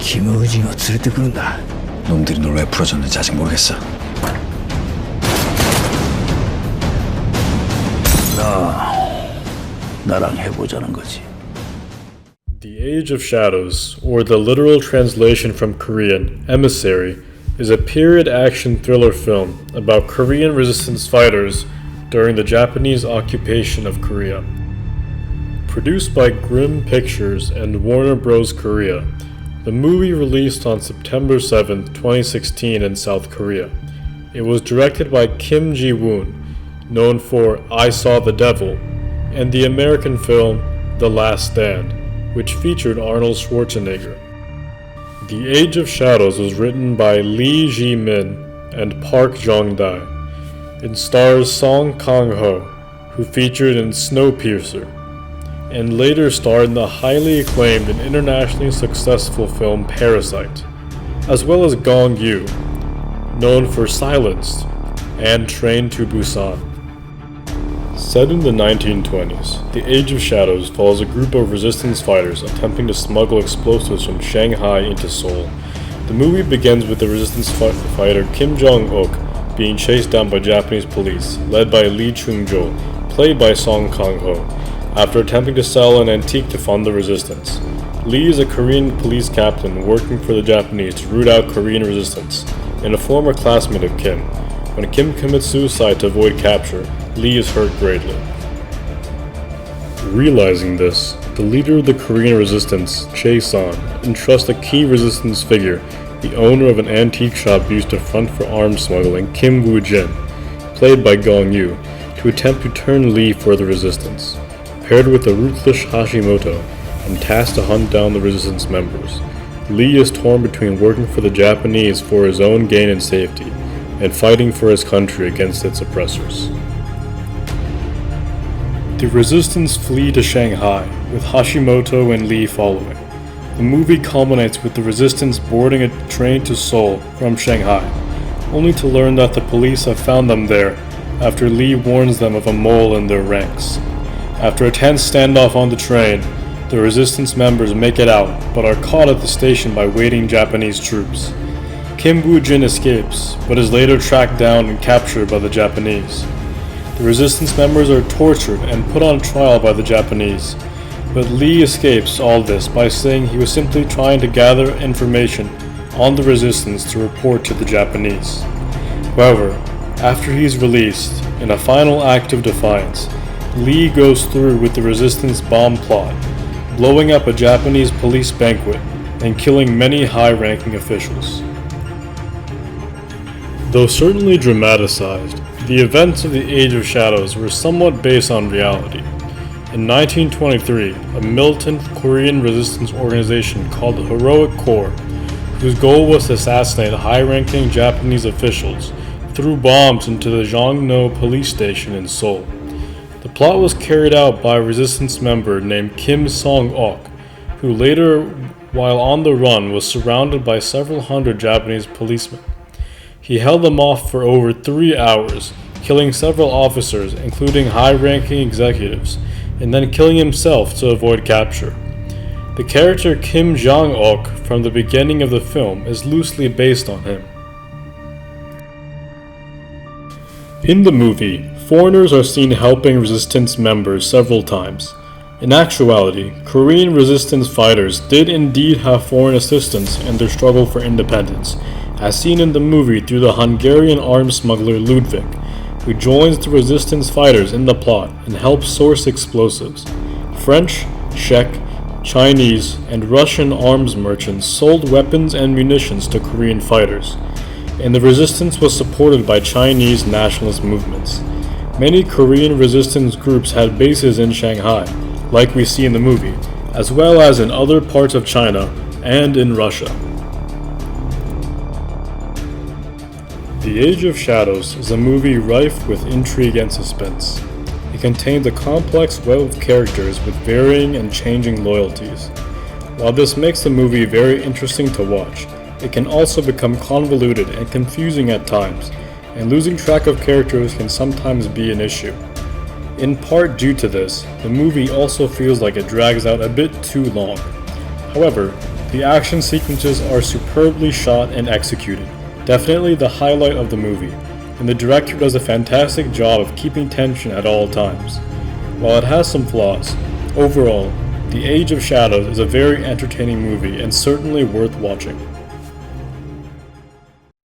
김우진을連れてくるんだ. 놈들이 널 왜 풀어줬는지 아직 모르겠어. 나랑 해보자는 거지. The Age of Shadows, or the literal translation from Korean, Emissary, is a period action thriller film about Korean resistance fighters during the Japanese occupation of Korea. Produced by Grimm Pictures and Warner Bros. Korea, the movie released on September 7, 2016 in South Korea. It was directed by Kim Ji-woon, known for I Saw the Devil, and the American film The Last Stand, which featured Arnold Schwarzenegger. The Age of Shadows was written by Lee Ji-min and Park Jong-dae. It stars Song Kang-ho, who featured in Snowpiercer, and later starred in the highly acclaimed and internationally successful film Parasite, as well as Gong Yoo, known for Silenced and Train to Busan. Set in the 1920s, The Age of Shadows follows a group of resistance fighters attempting to smuggle explosives from Shanghai into Seoul. The movie begins with the resistance fighter Kim Jong-ok being chased down by Japanese police, led by Lee Chung-jo, played by Song Kang-ho, after attempting to sell an antique to fund the resistance. Lee is a Korean police captain working for the Japanese to root out Korean resistance, and a former classmate of Kim. When Kim commits suicide to avoid capture, Lee is hurt greatly. Realizing this, the leader of the Korean resistance, Chae-san, entrusts a key resistance figure, the owner of an antique shop used to front for arms smuggling, Kim Woo-jin, played by Gong Yoo, to attempt to turn Lee for the resistance. Paired with the ruthless Hashimoto and tasked to hunt down the resistance members, Lee is torn between working for the Japanese for his own gain and safety, and fighting for his country against its oppressors. The resistance flee to Shanghai, with Hashimoto and Lee following. The movie culminates with the resistance boarding a train to Seoul from Shanghai, only to learn that the police have found them there after Lee warns them of a mole in their ranks. After a tense standoff on the train, the resistance members make it out, but are caught at the station by waiting Japanese troops. Kim Woo-jin escapes, but is later tracked down and captured by the Japanese. The resistance members are tortured and put on trial by the Japanese, but Lee escapes all this by saying he was simply trying to gather information on the resistance to report to the Japanese. However, after he is released, in a final act of defiance, Lee goes through with the resistance bomb plot, blowing up a Japanese police banquet and killing many high-ranking officials. Though certainly dramatized, the events of the Age of Shadows were somewhat based on reality. In 1923, a militant Korean resistance organization called the Heroic Corps, whose goal was to assassinate high-ranking Japanese officials, threw bombs into the Jongno police station in Seoul. The plot was carried out by a resistance member named Kim Song-ok, who later, while on the run, was surrounded by several hundred Japanese policemen. He held them off for over 3 hours, killing several officers, including high-ranking executives, and then killing himself to avoid capture. The character Kim Jong-ok from the beginning of the film is loosely based on him. In the movie, foreigners are seen helping resistance members several times. In actuality, Korean resistance fighters did indeed have foreign assistance in their struggle for independence, as seen in the movie through the Hungarian arms smuggler Ludwig, who joins the resistance fighters in the plot and helps source explosives. French, Czech, Chinese, and Russian arms merchants sold weapons and munitions to Korean fighters, and the resistance was supported by Chinese nationalist movements. Many Korean resistance groups had bases in Shanghai, like we see in the movie, as well as in other parts of China and in Russia. The Age of Shadows is a movie rife with intrigue and suspense. It contains a complex web of characters with varying and changing loyalties. While this makes the movie very interesting to watch, it can also become convoluted and confusing at times, and losing track of characters can sometimes be an issue. In part due to this, the movie also feels like it drags out a bit too long. However, The action sequences are superbly shot and executed, definitely the highlight of the movie, and the director does a fantastic job of keeping tension at all times. While it has some flaws, overall, The Age of Shadows is a very entertaining movie and certainly worth watching.